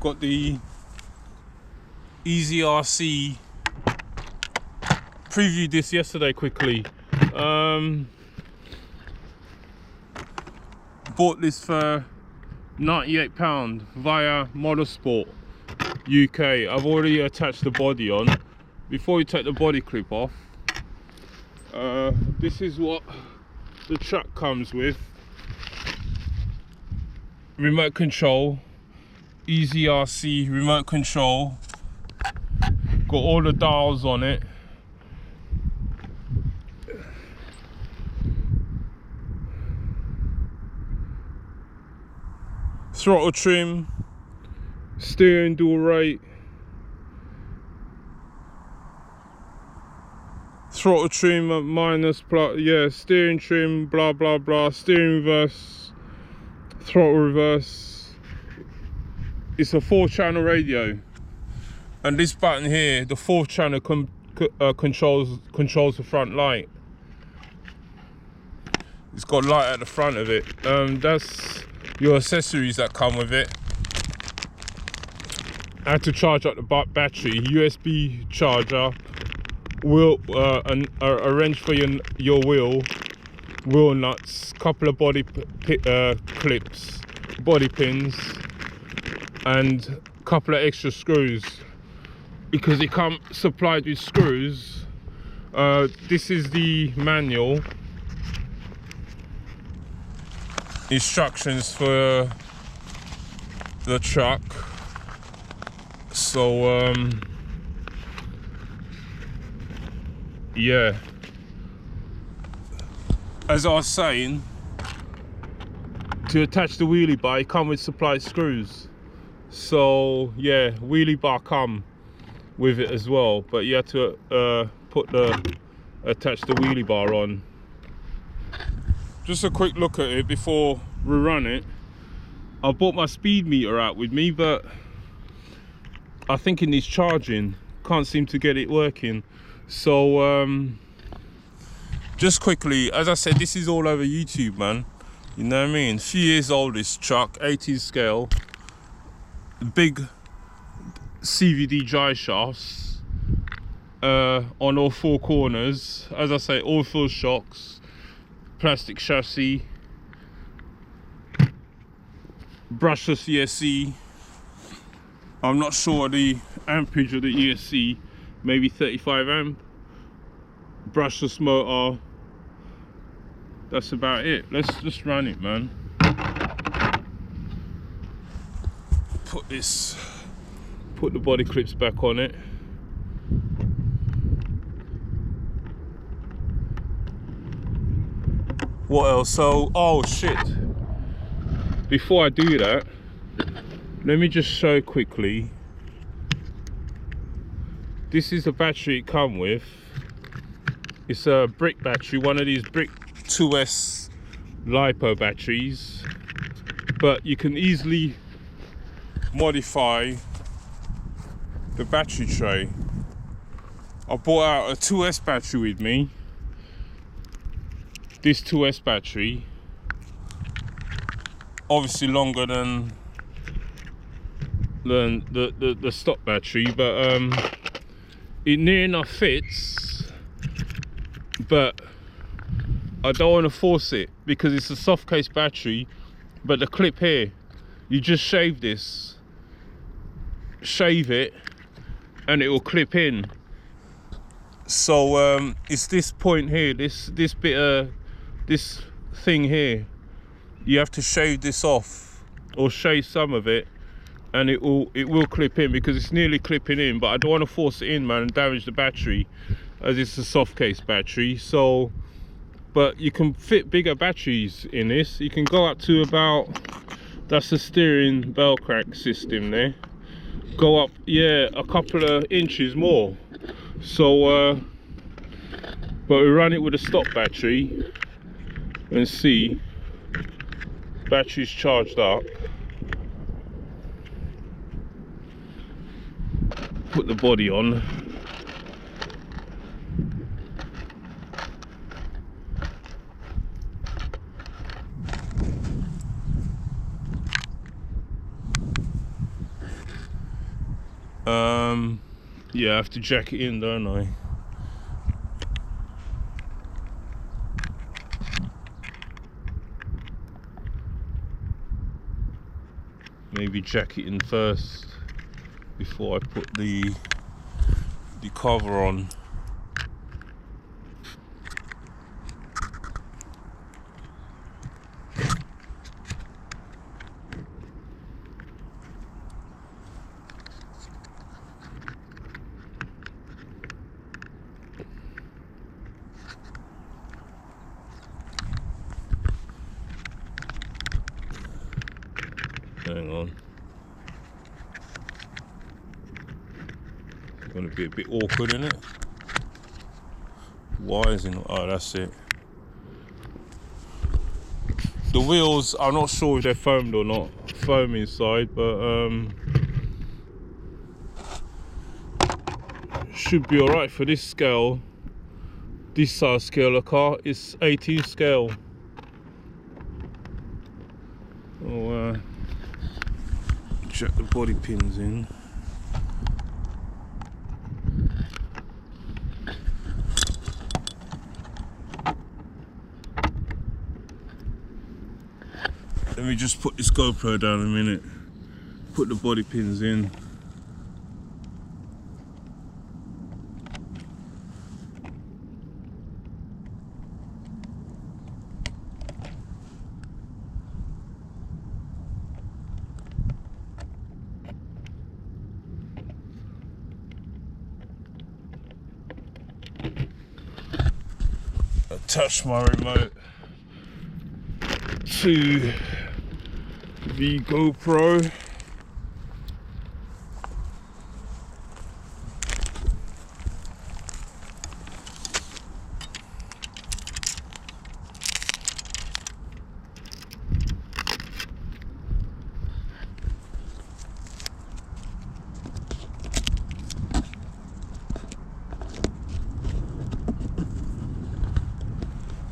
got the Easy RC. Previewed this yesterday quickly. Bought this for £98 via Motorsport UK. I've already attached the body on. Before you take the body clip off, this is what the truck comes with. Remote control, Easy RC remote control. Got all the dials on it. Throttle trim, steering dual rate, throttle trim minus plus, yeah, steering trim, blah blah blah, steering reverse, throttle reverse. It's a 4-channel radio, and this button here, the 4th channel controls the front light. It's got light at the front of it. That's your accessories that come with it. I had to charge up the battery, USB charger, wheel, a wrench for your wheel nuts, couple of body clips, body pins, and a couple of extra screws, because it comes supplied with screws. This is the manual. Instructions for the truck. So yeah, as I was saying, to attach the wheelie bar, it comes with supplied screws. So yeah, wheelie bar come with it as well, but you have to attach the wheelie bar on. Just a quick look at it before we run it. I bought my speed meter out with me, but I think it needs charging. Can't seem to get it working. So just quickly, as I said, this is all over YouTube, man. You know what I mean? A few years old, this truck, 18 scale, big CVD drive shafts on all 4 corners. As I say, all full shocks. Plastic chassis, brushless ESC. I'm not sure the amperage of the ESC, maybe 35 amp. Brushless motor. That's about it. Let's just run it, man. Put the body clips back on it. What else? So, oh shit, before I do that, let me just show quickly. This is the battery it comes with. It's a brick battery, one of these brick 2S LiPo batteries, but you can easily modify the battery tray. I bought out a 2S battery with me. This 2S battery, obviously longer than the stock battery, but it near enough fits, but I don't want to force it because it's a soft case battery. But the clip here, you just shave this, shave it, and it will clip in. So it's this point here, this bit of this thing here, you have to shave this off or shave some of it, and it will clip in, because it's nearly clipping in. But I don't want to force it in, man, and damage the battery, as it's a soft case battery. So, but you can fit bigger batteries in this. You can go up to about, that's the steering bell crank system there, go up, yeah, a couple of inches more. So but we run it with a stock battery and see, battery's charged up. Put the body on. Yeah, I have to jack it in, don't I? Maybe jack it in first before I put the cover on. Hang on. It's gonna be a bit awkward, isn't it? Why isn't it? Oh, that's it. The wheels, I'm not sure if they're foamed or not. Foam inside, but should be alright for this scale. This size scale of car is 18 scale. Oh, check the body pins in. Let me just put this GoPro down a minute. Put the body pins in. Attach my remote to the GoPro.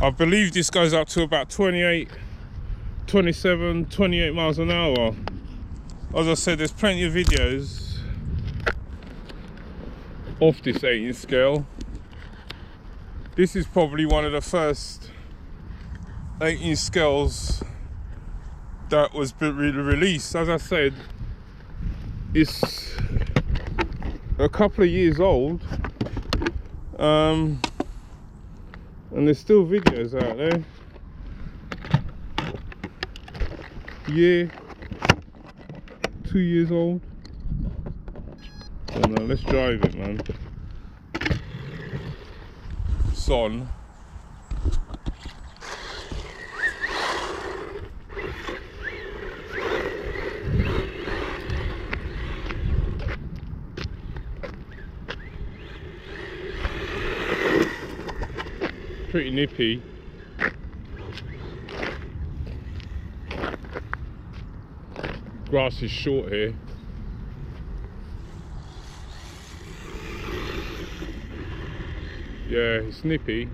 I believe this goes up to about 28, 27, 28 miles an hour. As I said, there's plenty of videos of this 18 scale. This is probably one of the first 18 scales that was released. As I said, it's a couple of years old. And there's still videos out there. Yeah, 2 years old. So now let's drive it, man. It's on. Pretty nippy. Grass is short here. Yeah, it's nippy.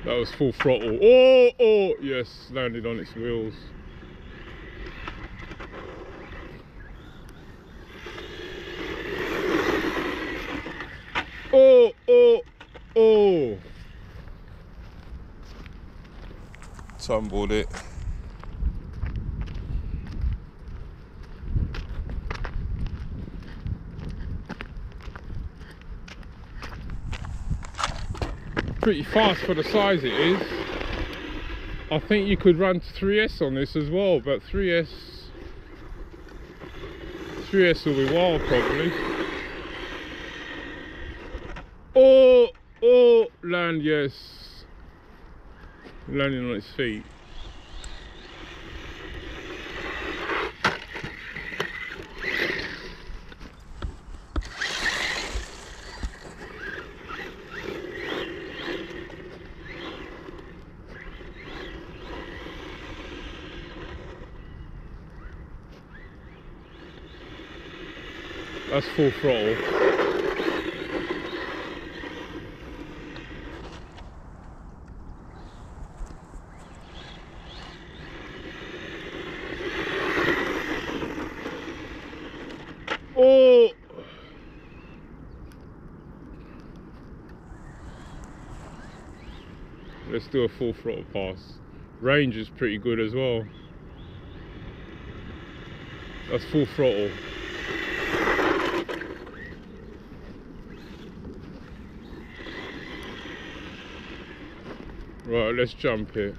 That was full throttle. Oh, yes, landed on its wheels. Oh. Tumbled it. Pretty fast for the size it is. I think you could run 3S on this as well, but 3S will be wild probably. Oh, land, yes. Landing on its feet. That's full throttle. let's do a full throttle pass. Range is pretty good as well. That's full throttle. Right, let's jump it.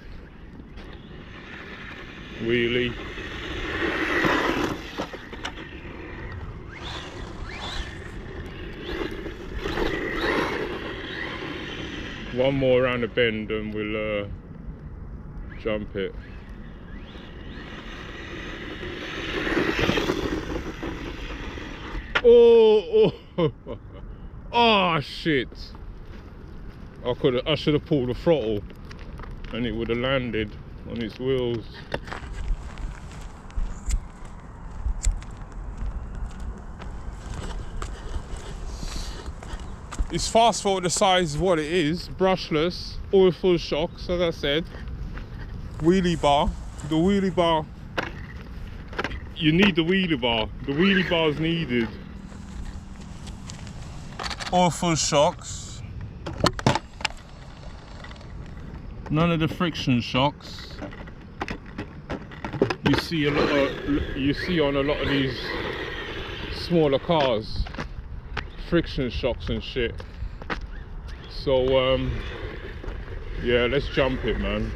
Wheelie. One more around the bend and we'll jump it. Oh, oh, oh shit! I should have pulled the throttle, and it would have landed on its wheels. It's fast forward the size of what it is, brushless, all full shocks, as I said. Wheelie bar. The wheelie bar, you need the wheelie bar. The wheelie bar is needed. All full shocks. None of the friction shocks. You see on a lot of these smaller cars, friction shocks and shit. So yeah, let's jump it, man,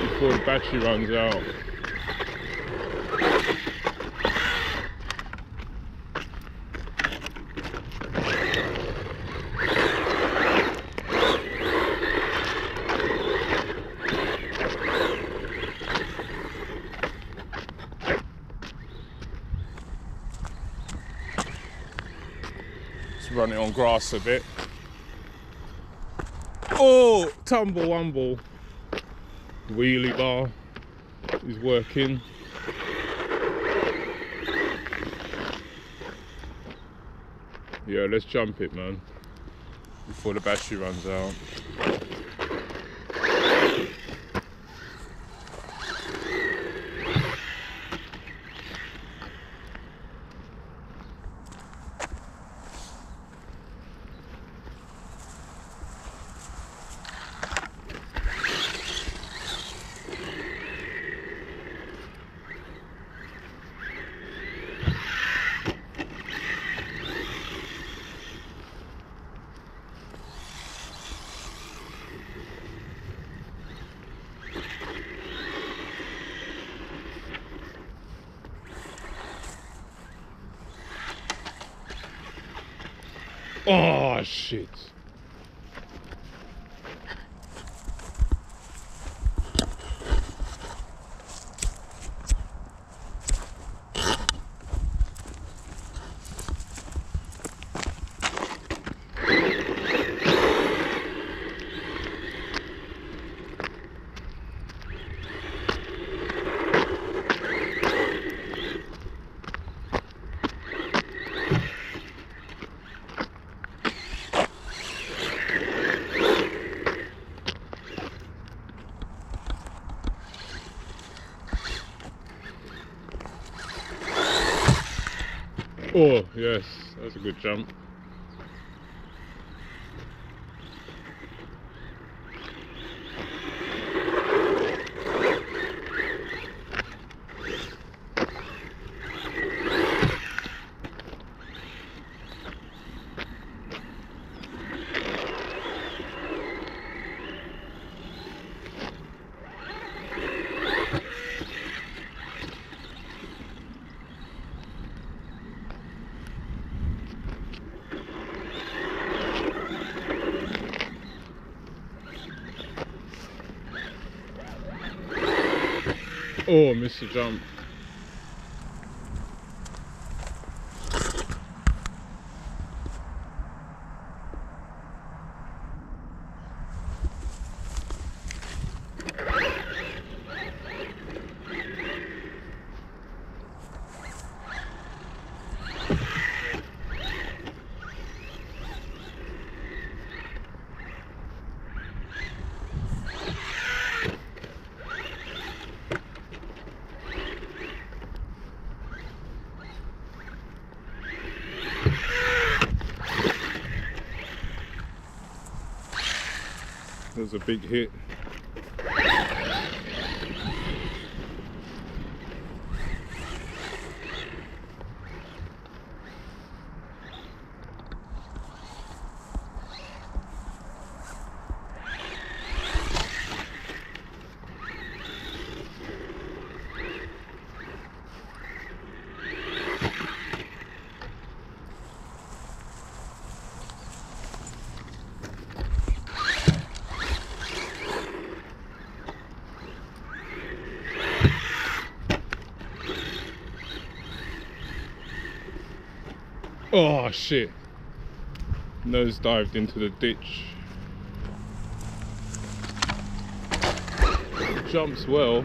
before the battery runs out. Let's run it on grass a bit. Oh, tumble wumble. Wheelie bar is working. Yeah, let's jump it, man, before the battery runs out. Oh shit. Oh, yes, that's a good jump. Oh, missed the jump. There's a big hit. Oh shit. Nose dived into the ditch. Jumps well.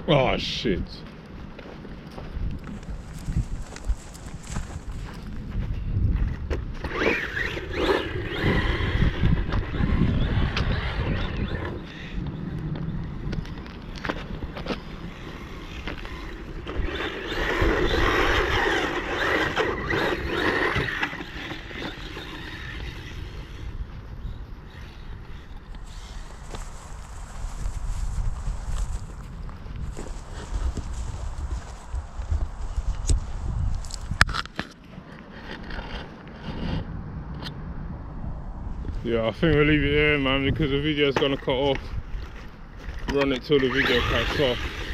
Oh shit. Yeah, I think we'll leave it there, man, because the video's gonna cut off. Run it till the video cuts off.